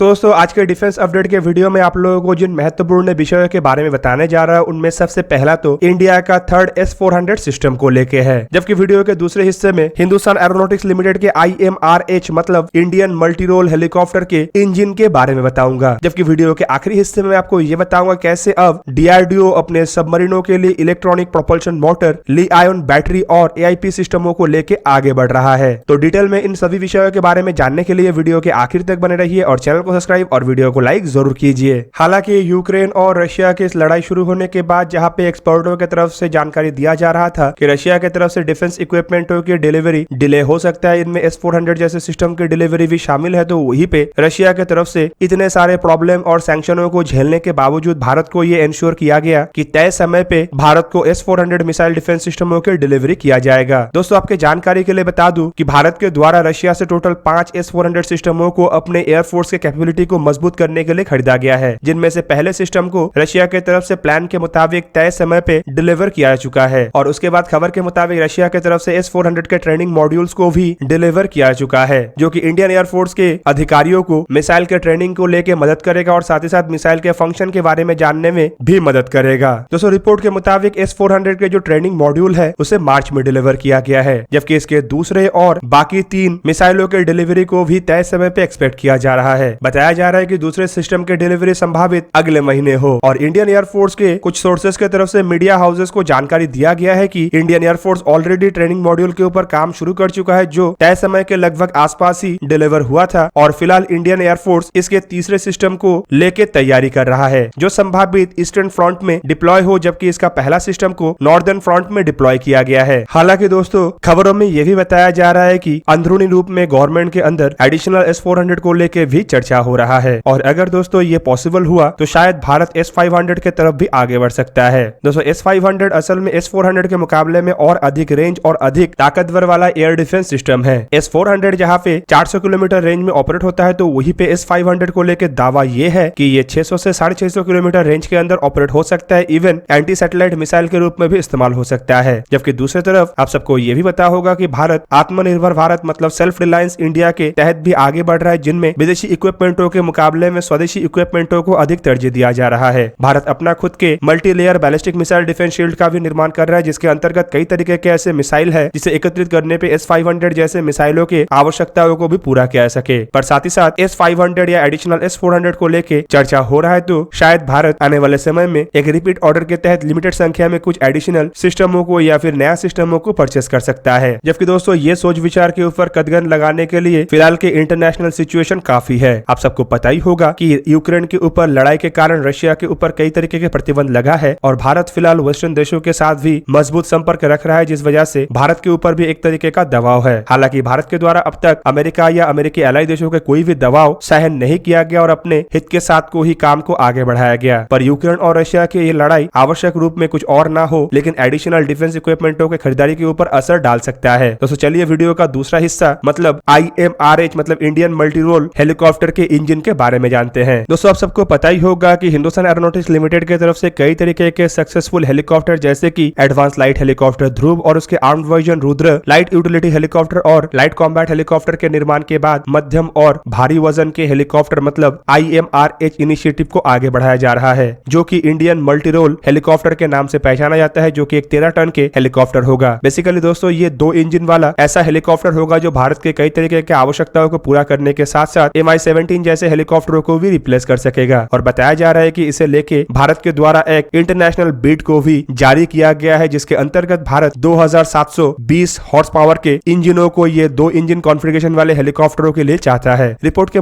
तो दोस्तों आज के डिफेंस अपडेट के वीडियो में आप लोगों को जिन महत्वपूर्ण विषयों के बारे में बताने जा रहा है उनमें सबसे पहला तो इंडिया का थर्ड S-400 सिस्टम को लेके है, जबकि वीडियो के दूसरे हिस्से में हिंदुस्तान एरोनॉटिक्स लिमिटेड के IMRH मतलब इंडियन मल्टी रोल हेलीकॉप्टर के इंजन के बारे में बताऊंगा। जबकि वीडियो के आखिरी हिस्से में आपको ये बताऊंगा कैसे अब DRDO अपने सबमरीनों के लिए इलेक्ट्रॉनिक प्रोपल्शन मोटर, ली-आयन बैटरी और AIP सिस्टमों को लेके आगे बढ़ रहा है। तो डिटेल में इन सभी विषयों के बारे में जानने के लिए वीडियो के आखिर तक बने रहिए और चैनल को सब्सक्राइब और वीडियो को लाइक जरूर कीजिए। हालांकि यूक्रेन और रशिया की इस लड़ाई शुरू होने के बाद जहां पे एक्सपर्टों की तरफ से जानकारी दिया जा रहा था कि रशिया की तरफ से डिफेंस इक्विपमेंटों की डिलीवरी डिले हो सकता है, इनमें S-400 जैसे सिस्टम की डिलीवरी भी शामिल है, तो वहीं पे रशिया की तरफ से इतने सारे प्रॉब्लम और सैंक्शनों को झेलने के बावजूद भारत को ये इंश्योर किया गया कि तय समय पे भारत को S-400 मिसाइल डिफेंस सिस्टमों की डिलीवरी किया जाएगा। दोस्तों आपके जानकारी के लिए बता दूं कि भारत के द्वारा रशिया से टोटल 5 S-400 सिस्टमों को अपने एयरफोर्स के कैपेबिलिटी को मजबूत करने के लिए खरीदा गया है, जिनमें से पहले सिस्टम को रशिया की तरफ से प्लान के मुताबिक तय समय पे डिलीवर किया जा चुका है और उसके बाद खबर के मुताबिक रशिया की तरफ से S-400 के ट्रेनिंग मॉड्यूल्स को भी डिलीवर किया जा चुका है, जो कि इंडियन एयरफोर्स के अधिकारियों को मिसाइल के ट्रेनिंग को लेकर मदद करेगा और साथ ही साथ मिसाइल के फंक्शन के बारे में जानने में भी मदद करेगा। दोस्तों रिपोर्ट के मुताबिक S-400 के जो ट्रेनिंग मॉड्यूल है उसे मार्च में डिलीवर किया गया है, जबकि इसके दूसरे और बाकी 3 मिसाइलों के डिलीवरी को भी तय समय पे एक्सपेक्ट किया जा रहा है। बताया जा रहा है कि दूसरे सिस्टम के डिलीवरी संभावित अगले महीने हो और इंडियन एयरफोर्स के कुछ सोर्सेज के तरफ से मीडिया हाउसेस को जानकारी दिया गया है कि Indian air force already training module के ऊपर काम शुरू कर चुका है, जो तय समय के लगभग आसपास ही डिलीवर हुआ था और फिलहाल इंडियन एयरफोर्स इसके तीसरे सिस्टम को लेके तैयारी कर रहा है, जो संभावित ईस्टर्न फ्रंट में डिप्लॉय हो, जबकि इसका पहला सिस्टम को नॉर्दर्न फ्रंट में डिप्लॉय किया गया है। हालांकि दोस्तों खबरों में यह भी बताया जा रहा है कि अंदरूनी रूप में गवर्नमेंट के अंदर एडिशनल S-400 को लेके भी चर्चा हो रहा है और अगर दोस्तों ये पॉसिबल हुआ तो शायद भारत S-500 के तरफ भी आगे बढ़ सकता है। दोस्तों S-500 असल में S-400 के मुकाबले में और अधिक रेंज और अधिक ताकतवर वाला एयर डिफेंस सिस्टम है। S-400 जहां पे 400 किलोमीटर रेंज में ऑपरेट होता है, तो वहीं पे S-500 को लेकर दावा ये है कि ये 600 से 650 किलोमीटर रेंज के अंदर ऑपरेट हो सकता है, इवन एंटी सैटेलाइट मिसाइल के रूप में भी इस्तेमाल हो सकता है। जबकि दूसरी तरफ आप सबको ये भी पता होगा कि भारत आत्मनिर्भर भारत मतलब सेल्फ रिलायंस इंडिया के तहत भी आगे बढ़ रहा है, जिनमें विदेशी इक्विपमेंटों के मुकाबले में स्वदेशी इक्विपमेंटों को अधिक तरजीह दिया जा रहा है। भारत अपना खुद के multi layer ballistic missile defence shield का भी निर्माण कर रहा है, जिसके अंतर्गत कई तरीके के ऐसे मिसाइल है जिसे एकत्रित करने पे S-500 जैसे मिसाइलों के आवश्यकताओं को भी पूरा किया जा सके। पर साथ ही साथ S-500 या एडिशनल S-400 को लेके चर्चा हो रहा है, तो शायद भारत आने वाले समय में एक रिपीट ऑर्डर के तहत लिमिटेड संख्या में कुछ एडिशनल सिस्टमों को या फिर नया सिस्टमों को परचेस कर सकता है। जबकि दोस्तों ये सोच विचार के ऊपर कदगन लगाने के लिए फिलहाल के इंटरनेशनल सिचुएशन काफी है। आप सबको पता ही होगा कि यूक्रेन के ऊपर लड़ाई के कारण रशिया के ऊपर कई तरीके के प्रतिबंध लगा है और भारत फिलहाल वेस्टर्न देशों के साथ भी मजबूत संपर्क रख रहा है, जिस वजह से भारत के ऊपर भी एक तरीके का दबाव है। हालांकि भारत के द्वारा अब तक अमेरिका या अमेरिकी एलाई देशों के कोई भी दबाव सहन नहीं किया गया और अपने हित के साथ को ही काम को आगे बढ़ाया गया। पर यूक्रेन और रशिया की ये लड़ाई आवश्यक रूप में कुछ और ना हो, लेकिन एडिशनल डिफेंस इक्विपमेंटों के खरीदारी के ऊपर असर डाल सकता है। दोस्तों चलिए वीडियो का दूसरा हिस्सा मतलब IMRH मतलब इंडियन मल्टी रोल हेलीकॉप्टर के इंजन के बारे में जानते हैं। दोस्तों आप सबको पता ही होगा कि हिंदुस्तान एरोनॉटिक्स लिमिटेड की तरफ से कई तरीके के सक्सेसफुल हेलीकॉप्टर जैसे कि एडवांस लाइट हेलीकॉप्टर ध्रुव और उसके armed version Rudra, light utility helicopter और लाइट कॉम्बैट हेलीकॉप्टर के निर्माण के बाद मध्यम और भारी वजन के हेलीकॉप्टर मतलब IMRH इनिशिएटिव को आगे बढ़ाया जा रहा है, जो कि इंडियन मल्टी रोल हेलीकॉप्टर के नाम से पहचाना जाता है, जो कि एक 13 टन के हेलीकॉप्टर होगा। बेसिकली दोस्तों ये 2 इंजन वाला ऐसा हेलीकॉप्टर होगा जो भारत के कई तरीके के आवश्यकताओं को पूरा करने के साथ साथ MI-17 जैसे हेलीकॉप्टरों को भी रिप्लेस कर सकेगा और बताया जा रहा है कि इसे लेके भारत के द्वारा एक इंटरनेशनल बिड को भी जारी किया गया है, जिसके अंतर्गत भारत 2720 हॉर्स पावर के इंजनों को ये 2 इंजन कॉन्फ़िगरेशन वाले हेलीकॉप्टरों के लिए चाहता है। रिपोर्ट के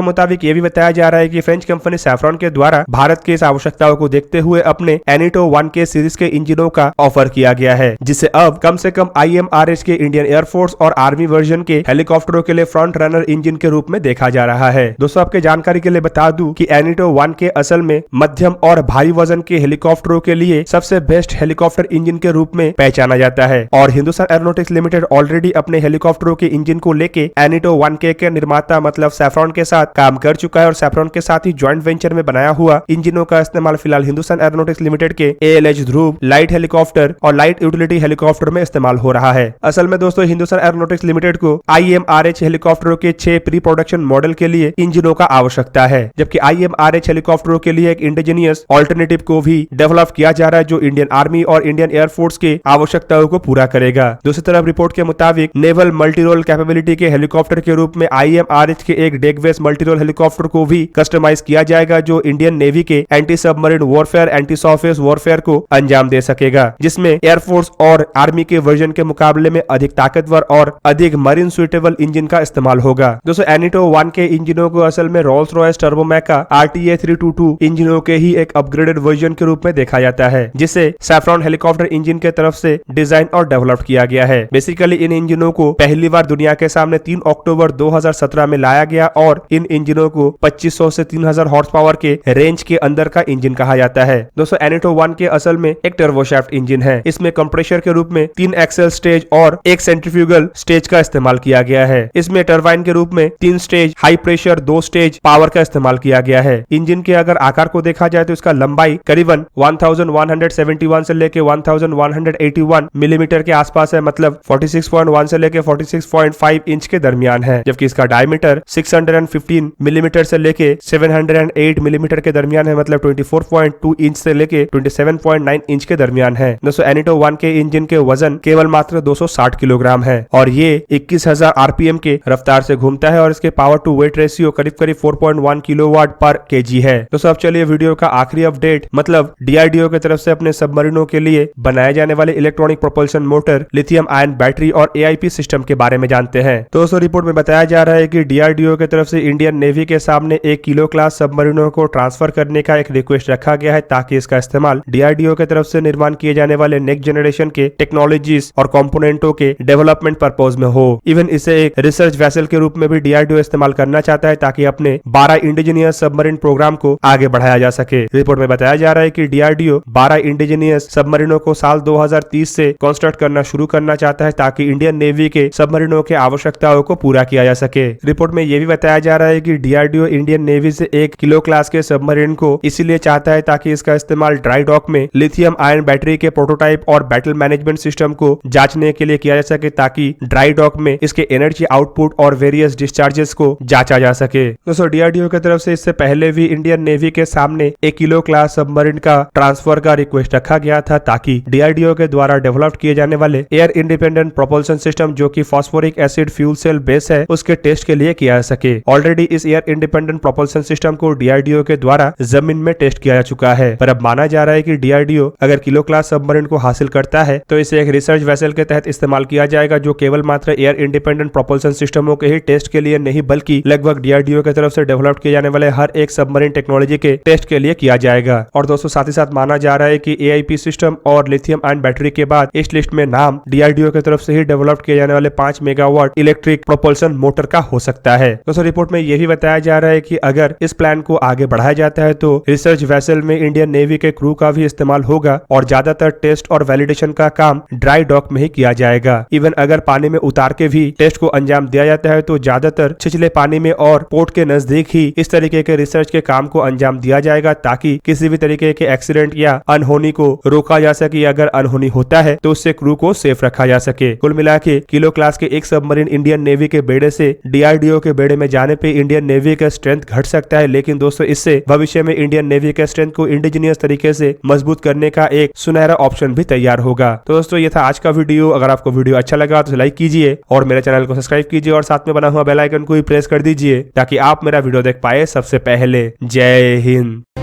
मुताबिक ये भी बताया जा रहा है कि फ्रेंच कंपनी सैफ्रॉन के द्वारा भारत के इस आवश्यकताओं को देखते हुए अपने एनिटो 1K सीरीज के इंजनों का ऑफर किया गया है, जिसे अब कम से कम IMRH के इंडियन एयरफोर्स और आर्मी वर्जन के हेलीकॉप्टरों के लिए फ्रंट रनर इंजन के रूप में देखा जा रहा है। दोस्तों आपके जानकारी के लिए बता दूं कि एनिटो 1K असल में मध्यम और भारी वजन के हेलीकॉप्टरों के लिए सबसे बेस्ट हेलीकॉप्टर इंजन के रूप में पहचाना जाता है और हिंदुस्तान एरोनॉटिक्स लिमिटेड ऑलरेडी अपने हेलीकॉप्टरों के इंजन को लेके एनिटो 1K के निर्माता मतलब सैफ्रॉन के साथ काम कर चुका है और सैफ्रॉन के साथ ही ज्वाइंट वेंचर में बनाया हुआ इंजनों का इस्तेमाल फिलहाल हिंदुस्तान एरोनॉटिक्स लिमिटेड के ALH ध्रुव लाइट हेलीकॉप्टर और लाइट यूटिलिटी हेलीकॉप्टर में इस्तेमाल हो रहा है। असल में दोस्तों हिंदुस्तान एरोनॉटिक्स लिमिटेड को IMRH हेलीकॉप्टरों के 6 प्री प्रोडक्शन मॉडल के लिए इंजनों का आवश्यकता है, जबकि IMRH हेलीकॉप्टरों के लिए एक इंडिजीनियस ऑल्टरनेटिव को भी डेवलप किया जा रहा है जो इंडियन आर्मी और इंडियन एयरफोर्स के आवश्यकताओं को पूरा करेगा। दूसरी तरफ रिपोर्ट के मुताबिक नेवल मल्टीरोल कैपेबिलिटी के हेलीकॉप्टर के रूप में IMRH के एक डेकवेस मल्टीरोल हेलीकॉप्टर को भी कस्टमाइज किया जाएगा जो इंडियन नेवी के anti submarine warfare, anti surface warfare को अंजाम दे सकेगा, जिसमें एयरफोर्स और आर्मी के वर्जन के मुकाबले में अधिक ताकतवर और अधिक मरीन सुइटेबल इंजन का इस्तेमाल होगा। दोस्तों एनीटो 1 के इंजनों को असल में रोल्स रॉयस टर्बोमैक का RTA 322 इंजनों के ही एक अपग्रेडेड वर्जन के रूप में देखा जाता है, जिसे सैफ्रॉन हेलीकॉप्टर इंजन के तरफ से डिजाइन और डेवलप किया गया है। बेसिकली इन इंजनों को पहली बार दुनिया के सामने 3 अक्टूबर 2017 में लाया गया और इन इंजनों को 2500 से 3000 हॉर्स पावर के रेंज के अंदर का इंजन कहा जाता है। दोस्तों एनीटो 1 के असल में एक टर्बोशाफ्ट इंजन है। इसमें कंप्रेसर के रूप में 3 एक्सेल स्टेज और एक सेंट्रीफ्यूगल स्टेज का इस्तेमाल किया गया है। इसमें टरबाइन के रूप में 3 stage high pressure 2 stage power का इस्तेमाल किया गया है। इंजन के अगर आकार को देखा जाए तो इसका लंबाई करीबन 1171 से लेके 1181 मिलीमीटर के आसपास है, मतलब 46.1 से लेके 46.5 इंच के दरमियान है, जबकि इसका डायमीटर 615 मिलीमीटर से लेके 708 मिलीमीटर के दरमियान है, मतलब 24.2 इंच से लेके 27.9 इंच के दरमियान है। दोस्तों एनीटो 1 के इंजन के वजन केवल मात्र 260 किलोग्राम है और ये 21,000 RPM के रफ्तार से घूमता है और इसके पावर टू वेट रेशियो करीब 4.1 किलोवाट पर केजी है। दोस्तों अब चलिए वीडियो का आखिरी अपडेट, मतलब DRDO की तरफ से अपने सबमरीनों के लिए बनाए जाने वाले electronic propulsion motor, lithium ion battery और AIP सिस्टम के बारे में जानते हैं। दोस्तों रिपोर्ट में बताया जा रहा है कि DRDO की तरफ से इंडियन नेवी के सामने एक किलो क्लास सबमरीनों को ट्रांसफर करने का एक रिक्वेस्ट रखा गया है ताकि इसका इस्तेमाल DRDO की तरफ से निर्माण किए जाने वाले नेक्स्ट जनरेशन के टेक्नोलॉजीज और कंपोनेंटों के डेवलपमेंट पर्पज में हो। इवन इसे एक रिसर्च वेसल के रूप में भी DRDO इस्तेमाल करना चाहता है ताकि अपने 12 इंडिजीनियस सबमरीन प्रोग्राम को आगे बढ़ाया जा सके। रिपोर्ट में बताया जा रहा है कि DRDO 12 इंडिजीनियस सबमरीनों को साल 2030 से कंस्ट्रक्ट करना शुरू करना चाहता है ताकि इंडियन नेवी के सबमरीनों के आवश्यकताओं को पूरा किया जा सके। रिपोर्ट में यह भी बताया जा रहा है कि DRDO इंडियन नेवी से एक किलो क्लास के सबमरीन को इसीलिए चाहता है ताकि इसका इस्तेमाल ड्राई डॉक में लिथियम आयन बैटरी के प्रोटोटाइप और बैटल मैनेजमेंट सिस्टम को जांचने के लिए किया जा सके ताकि ड्राई डॉक में इसके एनर्जी आउटपुट और वेरियस डिस्चार्जेस को जांचा जा सके। दोस्तों DRDO की तरफ से इससे पहले भी इंडियन नेवी के सामने एक किलो क्लास सबमरीन का ट्रांसफर का रिक्वेस्ट रखा गया था ताकि DRDO के द्वारा डेवलप किए जाने वाले एयर इंडिपेंडेंट प्रोपल्शन सिस्टम जो कि phosphoric acid fuel cell base है उसके टेस्ट के लिए किया जा सके। ऑलरेडी इस एयर इंडिपेंडेंट प्रोपल्शन सिस्टम को DRDO के द्वारा जमीन में टेस्ट किया जा चुका है, पर अब माना जा रहा है कि DRDO अगर किलो क्लास सबमरीन को हासिल करता है तो इसे एक रिसर्च वेसल के तहत इस्तेमाल किया जाएगा जो केवल मात्र एयर इंडिपेंडेंट प्रोपल्शन सिस्टमों के ही टेस्ट के लिए नहीं बल्कि लगभग DRDO की तरफ से डेवलप किए जाने वाले हर एक सबमरीन टेक्नोलॉजी के टेस्ट के लिए किया जाएगा। और दोस्तों साथ ही साथ माना जा रहा है कि AIP सिस्टम और लिथियम आयन बैटरी के बाद इस लिस्ट में नाम DRDO की तरफ से ही डेवलप किए जाने वाले 5 मेगावाट इलेक्ट्रिक प्रोपल्शन मोटर का हो सकता है। दोस्तों रिपोर्ट में यह भी बताया जा रहा है कि अगर इस प्लान को आगे बढ़ाया जाता है तो रिसर्च वेसल में इंडियन नेवी के क्रू का भी इस्तेमाल होगा और ज्यादातर टेस्ट और वैलिडेशन का काम ड्राई डॉक में ही किया जाएगा। इवन अगर पानी में उतार के भी टेस्ट को अंजाम दिया जाता है तो ज्यादातर छिछले पानी में और पोर्ट के नजदीक ही इस तरीके के रिसर्च के काम को अंजाम दिया जाएगा ताकि किसी भी तरीके के एक्सीडेंट या अनहोनी को रोका जा सके। अगर अनहोनी होता है तो उससे क्रू को सेफ रखा जा सके। कुल मिला के किलो क्लास के एक सबमरीन इंडियन नेवी के बेड़े से DRDO के बेड़े में जाने पे इंडियन नेवी का स्ट्रेंथ घट सकता है, लेकिन दोस्तों इससे भविष्य में इंडियन नेवी के स्ट्रेंथ को इंडिजीनियस तरीके से मजबूत करने का एक सुनहरा ऑप्शन भी तैयार होगा। तो दोस्तों ये था आज का वीडियो। अगर आपको वीडियो अच्छा लगा तो लाइक कीजिए और मेरे चैनल को सब्सक्राइब कीजिए और साथ में बना हुआ बेल आइकन को भी प्रेस कर दीजिए ताकि आप मेरा वीडियो देख पाए सबसे पहले। जय हिंद।